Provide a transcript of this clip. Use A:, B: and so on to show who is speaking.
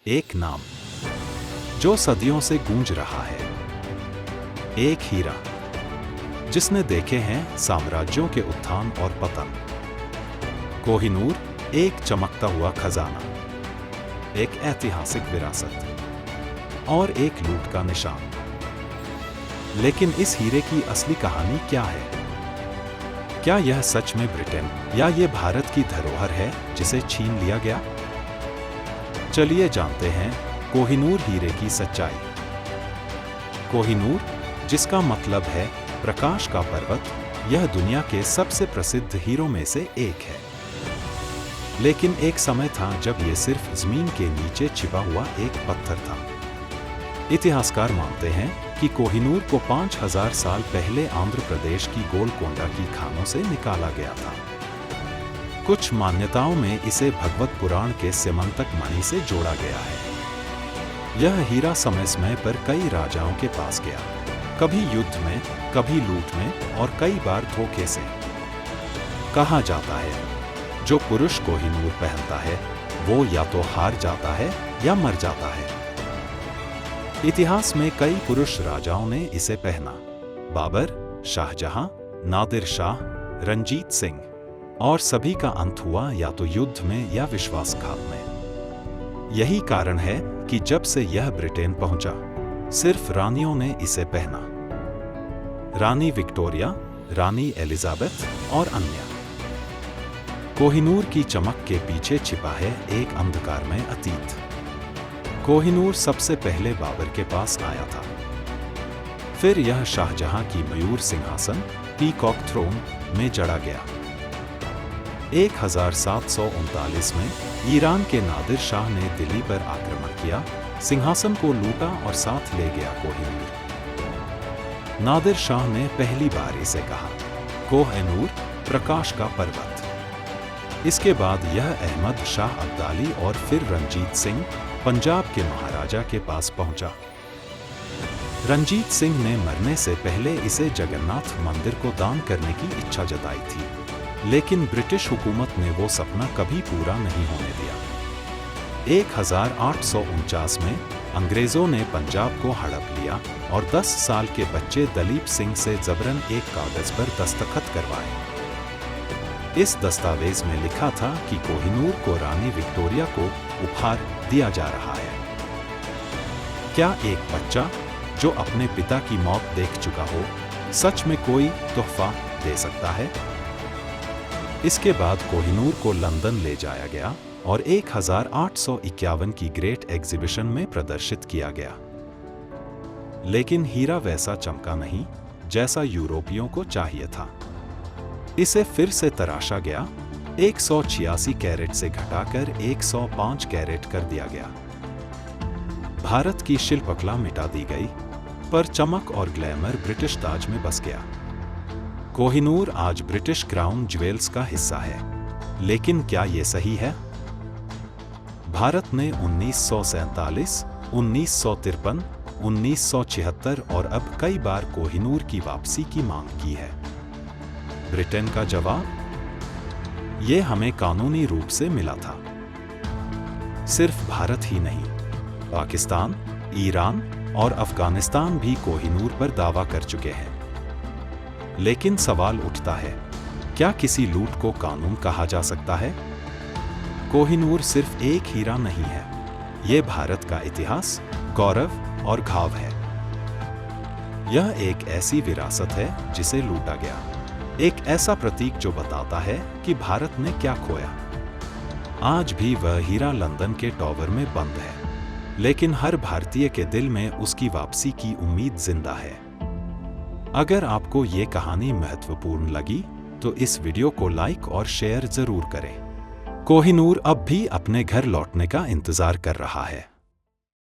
A: एक नाम जो सदियों से गूंज रहा है, एक हीरा जिसने देखे हैं साम्राज्यों के उत्थान और पतन। कोहिनूर एक चमकता हुआ खजाना, एक ऐतिहासिक विरासत और एक लूट का निशान। लेकिन इस हीरे की असली कहानी क्या है? क्या यह सच में ब्रिटेन या ये भारत की धरोहर है जिसे छीन लिया गया? चलिए जानते हैं कोहिनूर हीरे की सच्चाई। कोहिनूर, जिसका मतलब है प्रकाश का पर्वत, यह दुनिया के सबसे प्रसिद्ध हीरों में से एक है। लेकिन एक समय था जब यह सिर्फ जमीन के नीचे छिपा हुआ एक पत्थर था। इतिहासकार मानते हैं कि कोहिनूर को 5000 साल पहले आंध्र प्रदेश की गोलकोंडा की खानों से निकाला गया था। कुछ मान्यताओं में इसे भगवत पुराण के स्यमंतक मणि से जोड़ा गया है। यह हीरा समय समय पर कई राजाओं के पास गया, कभी युद्ध में, कभी लूट में और कई बार धोखे से। कहा जाता है जो पुरुष कोहिनूर पहनता है वो या तो हार जाता है या मर जाता है। इतिहास में कई पुरुष राजाओं ने इसे पहना। बाबर, शाहजहां, नादिर शाह, रंजीत सिंह, और सभी का अंत हुआ या तो युद्ध में या विश्वासघात में। यही कारण है कि जब से यह ब्रिटेन पहुंचा, सिर्फ रानियों ने इसे पहना। रानी विक्टोरिया, रानी एलिजाबेथ और अन्य। कोहिनूर की चमक के पीछे छिपा है एक अंधकारमय अतीत। कोहिनूर सबसे पहले बाबर के पास आया था। फिर यह शाहजहां की मयूर सिंहासन, पीकॉक थ्रोन, में जड़ा गया। 1739 में ईरान के नादिर शाह ने दिल्ली पर आक्रमण किया, सिंहासन को लूटा और साथ ले गया कोहिनूर। नादिर शाह ने पहली बार इसे कहा, कोह-ए-नूर, प्रकाश का पर्वत। इसके बाद यह अहमद शाह अब्दाली और फिर रंजीत सिंह, पंजाब के महाराजा के पास पहुंचा। रंजीत सिंह ने मरने से पहले इसे जगन्नाथ मंदिर को दान करने की इच्छा जताई थी, लेकिन ब्रिटिश हुकूमत ने वो सपना कभी पूरा नहीं होने दिया। 1849 में अंग्रेजों ने पंजाब को हड़प लिया और 10 साल के बच्चे दलीप सिंह से जबरन एक कागज पर दस्तखत करवाए। इस दस्तावेज में लिखा था कि कोहिनूर को रानी विक्टोरिया को उपहार दिया जा रहा है। क्या एक बच्चा जो अपने पिता की मौत देख चुका हो सच में कोई तोहफा दे सकता है? इसके बाद कोहिनूर को लंदन ले जाया गया और 1851 की ग्रेट एग्जीबिशन में प्रदर्शित किया गया। लेकिन हीरा वैसा चमका नहीं जैसा यूरोपियों को चाहिए था। इसे फिर से तराशा गया, 186 कैरेट से घटाकर 105 कैरेट कर दिया गया। भारत की शिल्पकला मिटा दी गई, पर चमक और ग्लैमर ब्रिटिश ताज में बस गया। कोहिनूर आज ब्रिटिश क्राउन ज्वेल्स का हिस्सा है, लेकिन क्या ये सही है? भारत ने 1947, 1953, 1976 और अब कई बार कोहिनूर की वापसी की मांग की है। ब्रिटेन का जवाब? ये हमें कानूनी रूप से मिला था। सिर्फ भारत ही नहीं, पाकिस्तान, ईरान और अफगानिस्तान भी कोहिनूर पर दावा कर चुके हैं। लेकिन सवाल उठता है, क्या किसी लूट को कानून कहा जा सकता है? कोहिनूर सिर्फ एक हीरा नहीं है, ये भारत का इतिहास, गौरव और घाव है। यह एक ऐसी विरासत है जिसे लूटा गया, एक ऐसा प्रतीक जो बताता है कि भारत ने क्या खोया। आज भी वह हीरा लंदन के टॉवर में बंद है, लेकिन हर भारतीय के दिल में उसकी वापसी की उम्मीद जिंदा है। अगर आपको ये कहानी महत्वपूर्ण लगी तो इस वीडियो को लाइक और शेयर जरूर करें। कोहिनूर अब भी अपने घर लौटने का इंतजार कर रहा है।